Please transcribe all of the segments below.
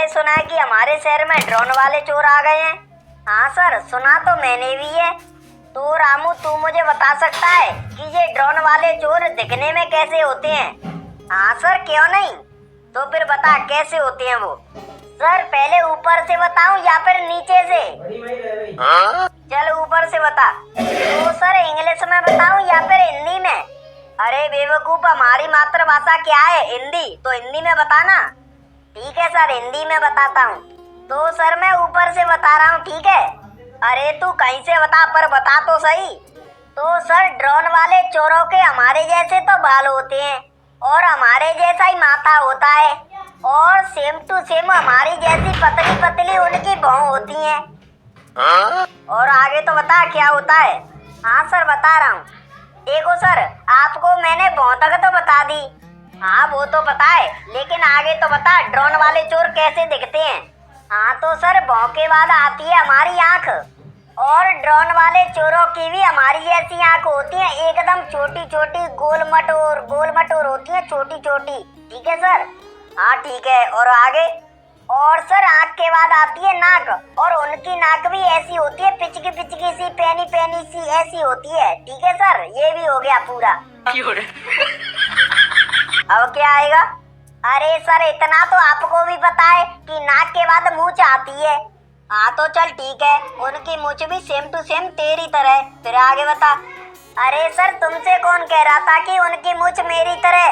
मैंने सुना है कि हमारे शहर में ड्रोन वाले चोर आ गए हैं। हाँ सर, सुना तो मैंने भी है। तो रामू, तू मुझे बता सकता है कि ये ड्रोन वाले चोर दिखने में कैसे होते हैं? हाँ सर, क्यों नहीं। तो फिर बता कैसे होते हैं वो। सर, पहले ऊपर से बताऊं या फिर नीचे से? चल ऊपर से बता। तो सर, इंग्लिश में बताऊं या फिर हिंदी में? अरे बेवकूफ, हमारी मातृभाषा क्या है? हिंदी। तो हिंदी में बताना। ठीक है सर, हिंदी में बताता हूँ। तो सर, मैं ऊपर से बता रहा हूँ, ठीक है? अरे तू कहीं से बता, पर बता तो सही। तो सर, ड्रोन वाले चोरों के हमारे जैसे तो बाल होते हैं और हमारे जैसा ही माथा होता है और सेम टू सेम हमारी जैसी पतली पतली उनकी भौं होती हैं। और आगे तो बता क्या होता है। हाँ सर, बता रहा हूँ। देखो सर, आपको मैंने भौं तक तो बता दी। हाँ वो तो पता है, लेकिन आगे तो बता ड्रोन वाले चोर कैसे दिखते हैं। हाँ तो सर, भौं के बाद आती है हमारी आंख और ड्रोन वाले चोरों की भी हमारी जैसी आंख होती है, एकदम छोटी छोटी गोल मटोर होती है, छोटी छोटी। ठीक है सर? हाँ ठीक है। और आगे? और सर, आंख के बाद आती है नाक और उनकी नाक भी ऐसी होती है, पिचकी पिचकी सी, पैनी पैनी सी ऐसी होती है। ठीक है सर? ये भी हो गया पूरा। अब क्या आएगा? अरे सर, इतना तो आपको भी पता है कि नाक के बाद मूंछ आती है। हाँ तो चल ठीक है, उनकी मूंछ भी सेम टू सेम तेरी तरह। फिर आगे बता। अरे सर, तुमसे कौन कह रहा था कि उनकी मूंछ मेरी तरह?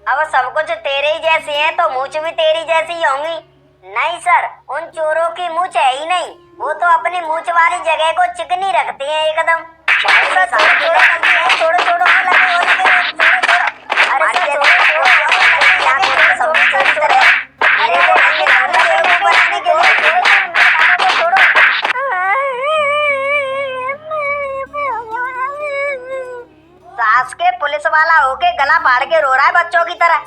अब सब कुछ तेरे ही जैसे हैं तो मूंछ भी तेरी जैसी ही होंगी। नहीं सर, उन चोरों की मूंछ है ही नहीं, वो तो अपनी मूंछ वाली जगह को चिकनी रखते हैं एकदम। छोड़ो छोड़ो छोड़ो, सास के पुलिस वाला होके गला फाड़ के रो रहा है बच्चों की तरह।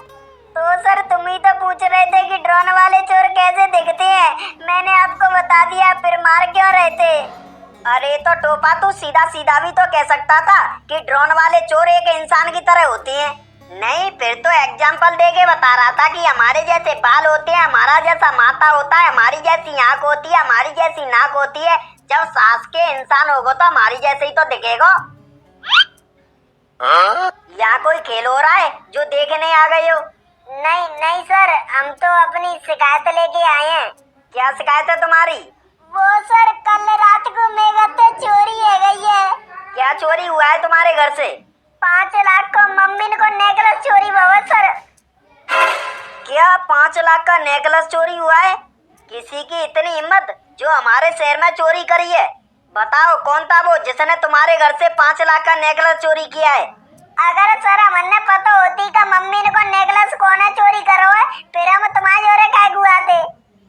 तो सर, तुम ही तो पूछ रहे थे कि ड्रोन वाले चोर कैसे दिखते हैं। मैंने आपको बता दिया, फिर मार क्यों रहे थे? अरे तो टोपा, तू सीधा सीधा भी तो कह सकता था कि ड्रोन वाले चोर एक इंसान की तरह होते हैं। नहीं, फिर तो एग्जाम्पल दे के बता रहा था कि हमारे जैसे बाल होते हैं, हमारा जैसा माथा होता है, हमारी जैसी आंख होती है, हमारी जैसी नाक होती है। जब सास के इंसान होगा तो हमारी जैसे ही तो दिखेगा। यहाँ कोई खेल हो रहा है जो देखने आ गए हो? नहीं नहीं सर, हम तो अपनी शिकायत लेके आए हैं। क्या शिकायत है तुम्हारी? वो सर, कल रात को मेरे घर से चोरी हो गई है। क्या चोरी हुआ है तुम्हारे घर से? 5 लाख को मम्मी को नेकलेस चोरी हुआ सर। क्या 5 लाख का नेकलेस चोरी हुआ है? किसी की इतनी हिम्मत जो हमारे शहर में चोरी करी है? बताओ कौन था वो जिसने तुम्हारे घर से 5 लाख का नेकलेस चोरी किया है? अगर सर हमने पता होती कि मम्मी को नेकलेस कौन है चोरी करो है, फिर हम तुम्हारे जोरे काय गुआते।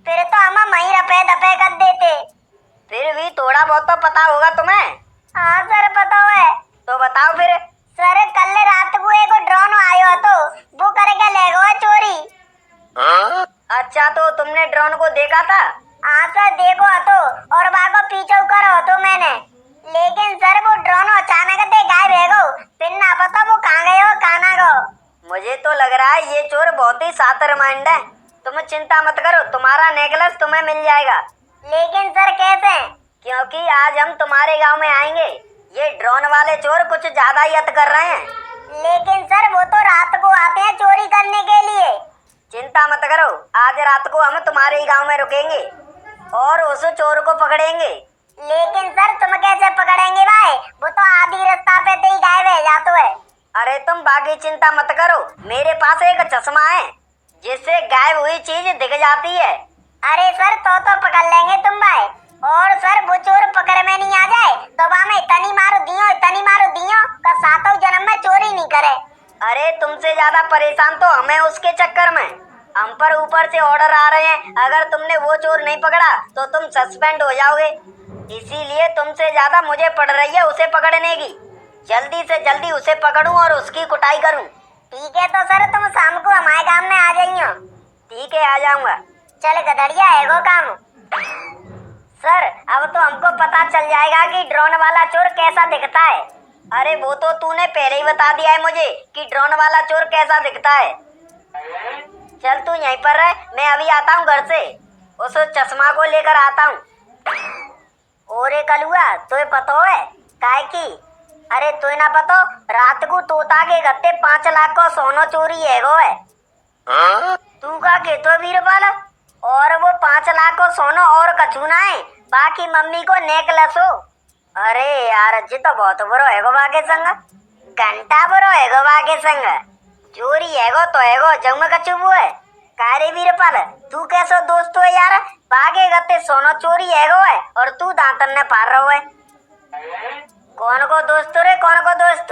फिर तो हम वहीं रपे दपे कर देते। फिर भी थोड़ा बहुत तो पता होगा तुम्हें। हाँ सर, पता है। तो बताओ फिर। सर, कल रात को एक ड्रोन आयो तो वो करके ले गया चोरी। अच्छा, तो तुमने ड्रोन को देखा था? हाँ सर, देखो तो, और बाको पीछे करो तो मैंने। लेकिन सर, वो ड्रोन अचानक से गायब हो गयो, फिर ना पता वो कहाँ गए और कहाँ ना गयो। मुझे तो लग रहा है ये चोर बहुत ही शातिर माइंड है। तुम चिंता मत करो, तुम्हारा नेकलेस तुम्हें मिल जाएगा। लेकिन सर कैसे? क्योंकि आज हम तुम्हारे गांव में आएंगे। ये ड्रोन वाले चोर कुछ ज्यादा ही अत कर रहे हैं। लेकिन सर, वो तो रात को आते हैं चोरी करने के लिए। चिंता मत करो, आज रात को हम तुम्हारे ही गांव में रुकेंगे और उस चोर को पकड़ेंगे। लेकिन सर, तुम कैसे पकड़ेंगे भाई? वो तो आधी रास्ता पे ही गायब हो जाता है। अरे तुम बाकी चिंता मत करो, मेरे पास एक चश्मा है जिससे गायब हुई चीज दिख जाती है। अरे सर, तो पकड़ लेंगे तुम भाई। और सर, वो चोर पकड़ में नहीं आ जाए तो हमें इतनी मारो दियो का सातों जन्म में चोरी नहीं करे। अरे तुमसे ज्यादा परेशान तो हमें उसके चक्कर में। हम पर ऊपर से ऑर्डर आ रहे हैं, अगर तुमने वो चोर नहीं पकड़ा तो तुम सस्पेंड हो जाओगे। इसीलिए तुमसे ज्यादा मुझे पड़ रही है उसे पकड़ने की। जल्दी से जल्दी उसे पकड़ूं और उसकी कुटाई करूं। ठीक है, तो सर तुम शाम को हमारे गांव में आ जाइयो। ठीक है, आ जाऊंगा। चल गधड़िया है वो काम। सर, अब तो हमको पता चल जाएगा कि ड्रोन वाला चोर कैसा दिखता है। अरे वो तो तूने पहले ही बता दिया है मुझे कि ड्रोन वाला चोर कैसा दिखता है। चल तू यहीं पर रह, मैं अभी आता हूँ घर से। उस चश्मा को लेकर आता हूँ। ओरे कलुआ तुझे पता है काय की? अरे तुझे ना पता, रात को तोता के गत्ते 5 लाख को सोना चोरी है गो है। तू का के तो वीरपाल, और वो 5 लाख को सोना और कछु ना है, बाकी मम्मी को नेकलेस हो। अरे यार जी तो बहुत बुरो है गो बाके संग, घंटा बुरो है गो बाके संग। चोरी है गो तो है गो, जंग में कछु वो है। कारे वीरपाल तू कैसो दोस्त है यार, बागे गत्ते सोना चोरी है गो है और तू दांतन ने पार रहो है। कौन को दोस्त रे, कौन को दोस्त?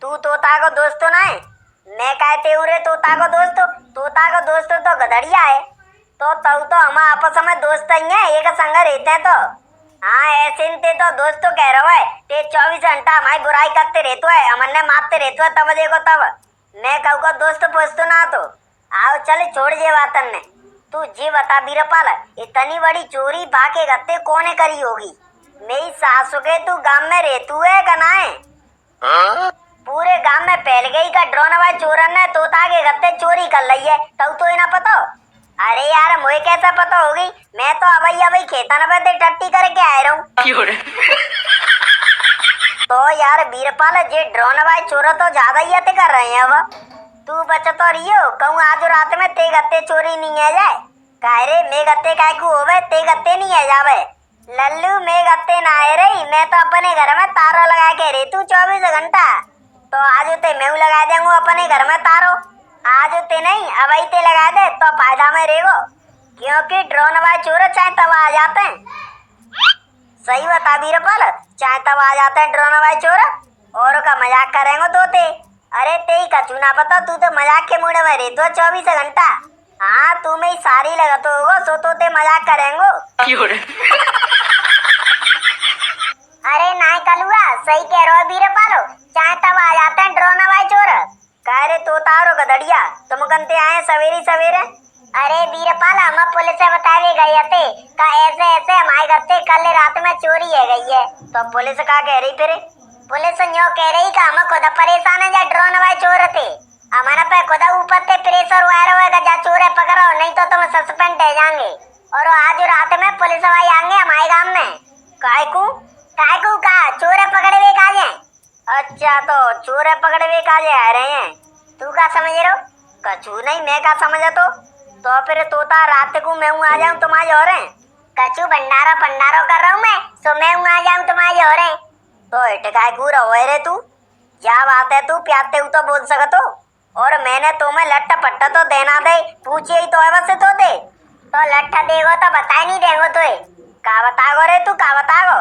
तू तोता को दोस्त ना है? मैं कहते हूँ रे तोता को दोस्त, तोता को दोस्त तो गधड़िया है। तो तब तो हम आपस में दोस्त ही हैं, एक संग रहते हैं। तो हाँ ऐसे ते तो दोस्त तो कह रहा है, ते 24 घंटा हमारी बुराई करते रहते है, हमने मारते रहते है, तब देखो तब मैं कहूँ को दोस्त पोस्त ना। तो आओ चल छोड़ जे बातन ने। तू जी बता वीरपाल, इतनी बड़ी चोरी बाके गत्ते कोने करी होगी? मेरी सासू के तू गांव में रहतू है कना है? पूरे गांव में फैल गई का ड्रोन वाले चोरन ने तोता के गत्ते चोरी कर ली है, तब तो इना पता? अरे यार मुझे कैसा पता होगी, मैं तो अबई खेतन पे टट्टी करके आए रहूं। तो यार वीरपाल जे ड्रोन वाले चोर तो ज्यादा ही अते कर रहे हैं। अब तू बच तो रहियो, कहूँ आज रात में ते गत्ते चोरी नहीं है जाए। कह रे मैं गत्ते काय को होवे, ते गत्ते नहीं है जावे। लल्लू मैं गत्ते ना आए रही, मैं तो अपने घर में तारो लगा के रही तू 24 घंटा। तो आज ते मैं लगा देंगू अपने घर में तारो, आज ते नहीं अबई ते लगा दे तो फायदा में रहेगो, क्योंकि ड्रोन वाले चोर चाहे तब आ जाते हैं। सही बता वीरपाल, चाहे तब आ जाते हैं ड्रोन वाले चोर, और का मजाक करेंगे तो ते। अरे ते ही कछु ना पता, तू तो मजाक के मूड में रही तो 24 घंटा। हाँ तू में सारी लगत होगो, सो तो ते मजाक करेंगे। अरे नाई कलुआ सही कह रहे हो वीरपालो, चाहे तब आ जाते हैं ड्रोन वाले चोर। कह रे तोता और गधड़िया तुम कंते आए सवेरे सवेरे? अरे वीरपाल हम पुलिस से बताए गए थे का ऐसे ऐसे हमारे घर से कल रात में चोरी है गई है। तो पुलिस का कह रही फिर? पुलिस यूँ कह रही का हम खुद परेशान है, जा ड्रोन वाले चोर थे हमारा पे खुद ऊपर से प्रेशर वायर होगा, जा चोर है पकड़ो नहीं तो तुम सस्पेंड हो जाएंगे। और आज रात में पुलिस वाले आएंगे हमारे गाँव में। काय को का चोर पकड़े हुए काजे? अच्छा तो चोर पकड़े हुए काजे आ रहे हैं, तू क्या समझ रहे हो? कछु नहीं, मैं क्या समझा? तो फिर तोता रात को मैं आ जाऊं तुम्हारे और कछु भंडारा भंडारो कर रहा हूँ मैं, सो मैं आ जाऊं तुम्हारे और। तो इटकाय को रहो रे तू, क्या बात है तू प्याते हो तो बोल सकतो, और मैंने तुम्हें लट्टा पट्टा तो देना दे, पूछिए ही तो है बस तो दे। तो लट्टा देगो तो बता नहीं देगो तो का बतागो रे तू, का बतागो?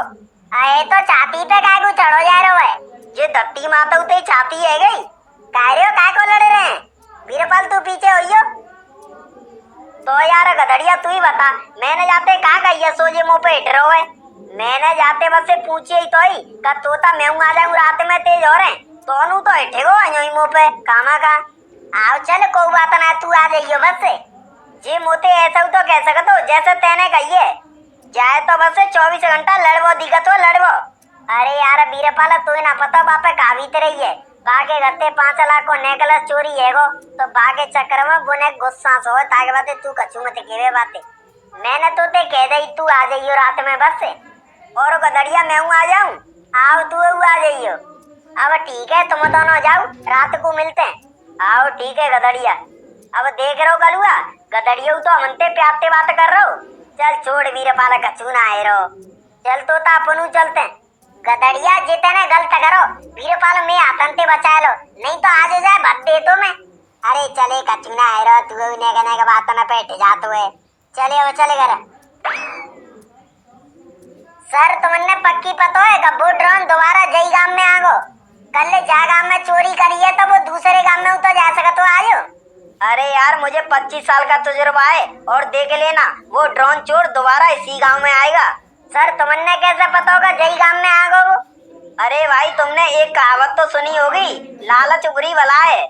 अरे तो छाती पे काय को चढ़ो जा रहे है, ये धट्टी माता उते छाती है गई। काय को लड़ रहे हैं? वीरपाल तू पीछे होइयो। तो यार गधड़िया तू ही बता, मैंने जाते कहा गई सोजे मुंह पे हिट रहो है? मैंने जाते बस से पूछिए ही तो ही का तोता मैं आ जाऊं रात में तेज हो रहे तो नू तो हिटेगो अयोई मुंह पे कामा का। आओ चल कोई बात ना, तू आ जाइयो बस से। जी मोते ऐसा तो कह सकते हो जैसे तेने कहिए, जाए तो बस 24 घंटा लड़वो दिखत हो लड़वो। अरे यार वीरपाल तू ना पता बापे काबित रही है, बागे गत्ते 5 लाख को नेकलेस चोरी है गो, तो बागे चक्कर में बुने गुस्सा हो ताके बाते तू कछु मत केवे बाते। मैंने तो ते कह दई तू आ जाइयो रात में बस से, और गधड़िया मैं आ जाऊं, आओ तू आ जाइयो। अब ठीक है तुम दोनों जाओ, रात को मिलते हैं। आओ ठीक है गधड़िया। अब देख रहो कलुआ, गधड़िया तो हमनते प्याते बात कर रहो। चल छोड़ वीरपाल कछु ना आए रहो, चल तो अपनू चलते हैं। गधड़िया जितने गलत करो वीरपाल में आतंते बचा लो, नहीं तो आज जाए भत दे तो मैं। अरे चले कछु ना आए रहो, तू ने कहने का बात ना बैठ जातो है। चले वो चले घर। सर तुमने पक्की पता है कि वो ड्रोन दोबारा जई गांव में आगो? कल जा गांव में चोरी करी है तो वो दूसरे गांव में उतर जा सका तो आयो। अरे यार मुझे 25 साल का तजुर्बा है, और देख लेना वो ड्रोन चोर दोबारा इसी गांव में आएगा। सर तुमने कैसे पता होगा जई गांव में आगो वो? अरे भाई तुमने एक कहावत तो सुनी होगी, लालच बुरी बला है,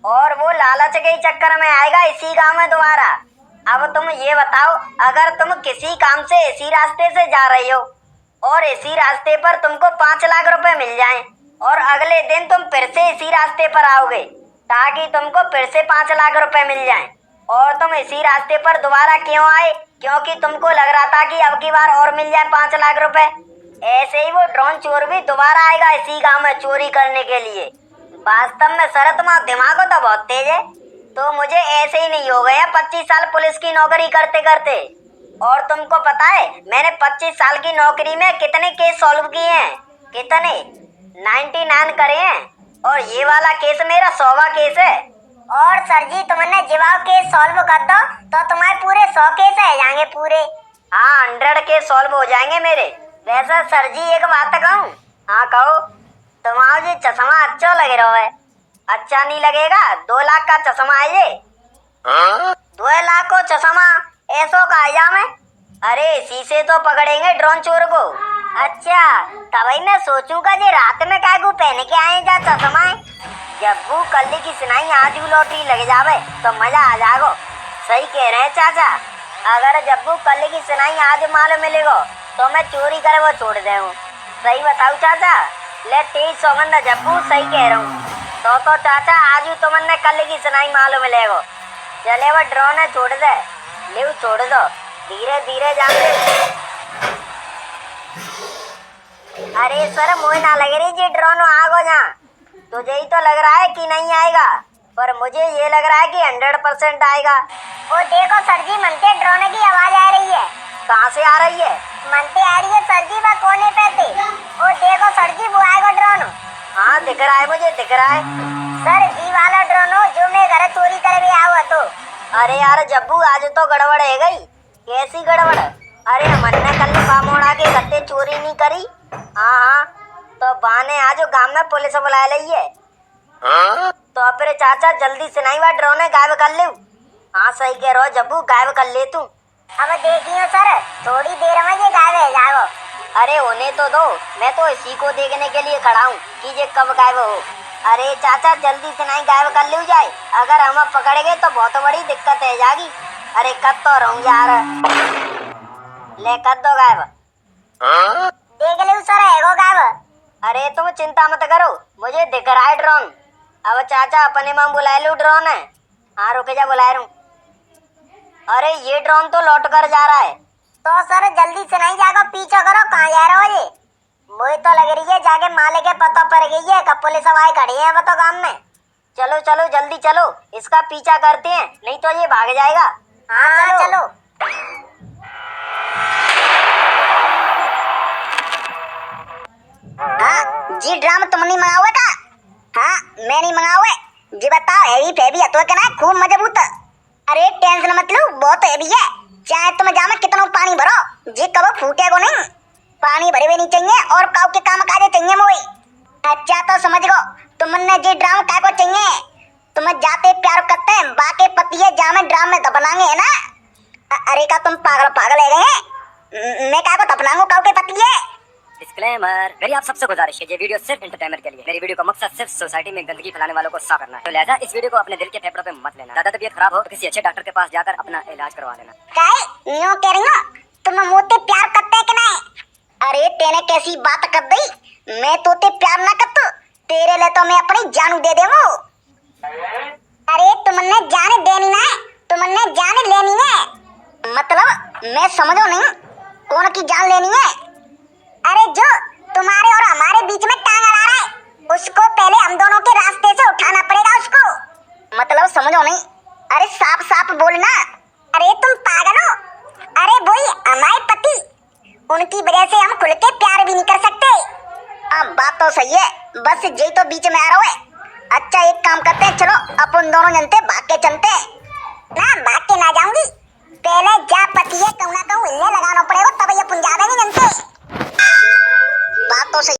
और वो लालच के चक्कर में आएगा इसी गांव में दोबारा। अब तुम ये बताओ, अगर तुम किसी काम से इसी रास्ते से जा रही हो और इसी रास्ते पर तुमको 5 लाख रुपए मिल जाएं, और अगले दिन तुम फिर से इसी रास्ते पर आओगे ताकि तुमको फिर से 5 लाख रुपए मिल जाएं, और तुम इसी रास्ते पर दोबारा क्यों आए? क्योंकि तुमको लग रहा था कि अब की बार और मिल जाए 5 लाख रुपए। ऐसे ही वो ड्रोन चोर भी दोबारा आएगा इसी गांव में चोरी करने के लिए। वास्तव में सर तुम्हारा दिमाग तो बहुत तेज है। तो मुझे ऐसे ही नहीं हो गया 25 साल पुलिस की नौकरी करते करते। और तुमको पता है मैंने 25 साल की नौकरी में कितने केस सॉल्व किए हैं? कितने? 99 करे हैं। और ये वाला केस मेरा 100वां केस है। और सर जी तुमने जवाब केस सॉल्व कर दो तो तुम्हारे पूरे 100 केस आ जाएंगे पूरे। हाँ 100 केस सॉल्व हो जाएंगे मेरे। वैसे सर जी एक बात कहूँ? हाँ कहो। तुम्हारा ये चश्मा अच्छा लग रहा है। अच्छा नहीं लगेगा? 2 लाख का चश्मा है ये। 2 लाख को चश्मा ऐसो का आया मैं? अरे शीशे तो पकड़ेंगे ड्रोन चोर को। अच्छा तभी मैं सोचूंगा ये रात में काय को पहन के आए जा चश्मा है। जब वो कल की सुनाई आज भी लॉटरी लग जावे तो मजा आ जाएगा। सही कह रहे हैं चाचा। अगर जब वो कल की सुनाई आज माल मिलेगा तो मैं चोरी करे वो छोड़ दे हूँ। सही बताऊ चाचा? ले 23 सौगंध जब्बू सही कह रहा हूँ। तो चाचा आज तुमने कल की सुनाई मालूम मिलेगा। चले वो ड्रोन है छोड़ दे। ले छोड़ दो धीरे धीरे जाते। अरे सर मुझे ना लग रही जी ड्रोन आगो जहाँ। तुझे ही तो लग रहा है कि नहीं आएगा पर मुझे ये लग रहा है कि 100% आएगा। वो देखो सर जी मनते ड्रोन की आवाज आ रही है। कहाँ से आ रही है? मनते आ रही है सर जी वो कोने पे थे। वो देखो सर जी वो आएगा ड्रोन। हाँ दिख रहा है मुझे दिख रहा है। सर जी वाला ड्रोन हो जो मैं घर चोरी करे भी आवा तो। अरे यार जब्बू आज तो गड़बड़ है गई। कैसी गड़बड़? अरे हमने कल बामोड़ा के गत्ते चोरी नहीं करी। हाँ तो बाने आज गांव में पुलिस बुला ली है। तो फिर चाचा जल्दी से नहीं वह ड्रोन गायब कर ले। हाँ सही कह रहा हो जब्बू गायब कर ले तू। अब देखियो सर थोड़ी देर में ये गायब हो जाएगा। अरे उन्हें तो दो मैं तो इसी को देखने के लिए खड़ा हूँ कि ये कब गायब हो। अरे चाचा जल्दी से नहीं गायब कर ले जाए। अगर हम पकड़ गए तो बहुत बड़ी दिक्कत है जागी। अरे कर तो रहूँ यार। ले कर दो गायब। देख ले सर है गायब। अरे तुम चिंता मत करो मुझे दिख रहा है ड्रोन। अब चाचा अपने मां बुला लो ड्रोन है। हाँ रुक जा बुला रहा हूँ। अरे ये ड्रोन तो लौट कर जा रहा है। तो सर जल्दी से नहीं जाकर पीछा करो कहाँ जा रहा हो ये? मुझे तो लग रही है जाके माले के पता पड़ गई है कब पुलिस आवाज खड़ी है वो तो गांव में। चलो चलो जल्दी चलो इसका पीछा करते हैं नहीं तो ये भाग जाएगा। हाँ चलो। हाँ जी ड्राम तुमने मंगावा था? हाँ मैं नहीं मंगावे। जी बताओ हैवी फैवी है तो क्या खूब मजबूत। अरे टेंशन मत लो बहुत हैवी है। चाहे तुम जामे कितना पानी भरो जी कब फूटेगा नहीं। पानी भरे हुए नहीं चाहिए और काव के काम काजे चाहिए मोई। अच्छा तो समझ गो तुमने जी ड्राम काय को चाहिए? तुम जाते प्यार करते हैं बाके पतिये जामे ड्राम में दफनाएंगे है ना? अरे का तुम पागल है गए? मैं काय को दफनाऊंगा काव के पतिये? डिस्क्लेमर मेरी आप सबसे गुजारिश है ये वीडियो सिर्फ एंटरटेनमेंट के लिए। मेरी वीडियो का मकसद सिर्फ सोसाइटी में गंदगी फैलाने वालों को साफ करना है। तो लिहाजा इस वीडियो को अपने दिल के फेफड़ों पे मत लेना। ज्यादा तबीयत खराब हो तो किसी अच्छे डॉक्टर के पास जाकर अपना इलाज करवा लेना। काय यूं कह रही हो तुम मुझसे प्यार करते है कि नहीं? अरे तेने कैसी बात कर दी? मैं तोते प्यार ना करता तेरे लिए तो मैं अपनी जान दे देवो। अरे तुमने जान देनी ना तुमने जान लेनी है। मतलब मैं समझो नहीं कौन की जान लेनी है? अरे जो तुम्हारे और हमारे बीच में टांग अड़ा रहा है उसको पहले हम दोनों के रास्ते से उठाना पड़ेगा उसको। मतलब समझो नहीं। अरे साफ साफ बोलना। अरे तुम पागल हो? अरे वही हमारे पति उनकी वजह से हम खुल के प्यार भी नहीं कर सकते। अब बात तो सही है बस यही तो बीच में आ रहा है। अच्छा एक काम करते हैं चलो अपन दोनों जनते भाग के चलते हैं। ना भाग के ना जाऊंगी पहले जा